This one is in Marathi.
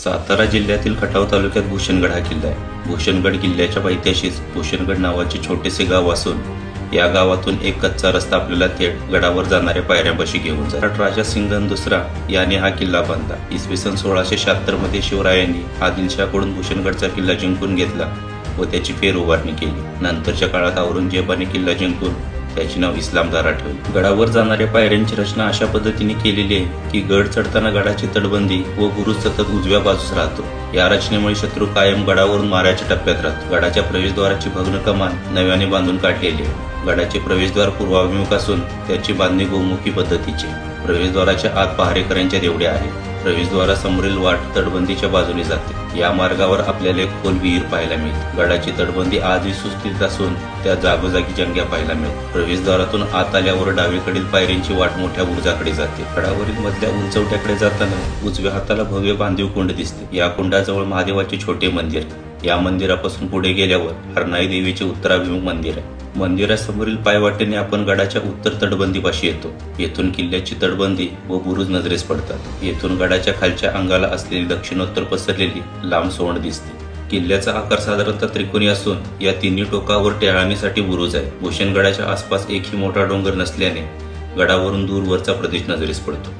सातारा जिल्ह्यातील खटाव तालुक्यात भूषणगड हा किल्ला आहे। भूषणगड किल्ल्याच्या पायथ्याशीच भूषणगड नावाचे छोटेसे गाव असून या गावातून एक कच्चा रस्ता आपल्याला थेट गडावर जाणाऱ्या पायऱ्यांपाशी घेऊन जातो। राजा सिंघन दुसरा याने हा किल्ला बांधला। इसवी सन 1676 मध्ये शिवरायांनी आदिलशाहकडून भूषणगडचा किल्ला जिंकून घेतला व त्याची फेर उभारणी केली। नंतरच्या काळात औरंगजेबाने किल्ला जिंकून त्याचे नाव इस्लामदारा ठेवले। गडावर जाणाऱ्या पायऱ्यांची रचना अशा पद्धतीने केलेली आहे की गड चढताना गडाची तटबंदी व बुरुज सतत उजव्या बाजूस राहतो। या रचनेमुळे शत्रू कायम गडावरून माऱ्याच्या टप्प्यात राहतो। गडाच्या प्रवेशद्वाराची भग्न कमान नव्याने बांधून काढलेली आहे। गडाचे प्रवेशद्वार पूर्वाभिमुख असून त्याची बांधणी गोमुखी पद्धतीची। प्रवेशद्वाराच्या आत पहारेकऱ्यांच्या देवड्या आहेत। प्रवेशद्वारासमोरील वाट तटबंदीच्या बाजूने जाते। या मार्गावर आपल्याला एक खोल विहीर पाहायला मिळते। गडाची तटबंदी आजही सुस्थितीत असून त्या जागोजागी जंग्या पाहायला मिळतात। प्रवेशद्वारातून आत आल्यावर डावीकडील पायरींची वाट मोठ्या बुरुजाकडे जाते। गडावरील मधल्या उंचवट्याकडे जाताना उजव्या हाताला भव्य बांधीव कुंड दिसते। या कुंडाजवळ महादेवाचे छोटे मंदिर। या मंदिरापासून पुढे गेल्यावर हरनाई देवीचे उत्तराभिमुख मंदिर आहे। मंदिरासमोरील पायवाटेने आपण गडाच्या उत्तर तटबंदीपाशी येतो। येथून किल्ल्याची तटबंदी व बुरुज नजरेस पडतात। येथून गडाच्या खालच्या अंगाला असलेली दक्षिणोत्तर पसरलेली लांब सोंड दिसते। किल्ल्याचा आकार साधारणतः त्रिकोणी असून या तिन्ही टोकावर टेहळणीसाठी बुरुज आहे। भूषणगडाच्या आसपास एकही मोठा डोंगर नसल्याने गडावरून दूरवरचा प्रदेश नजरेस पडतो।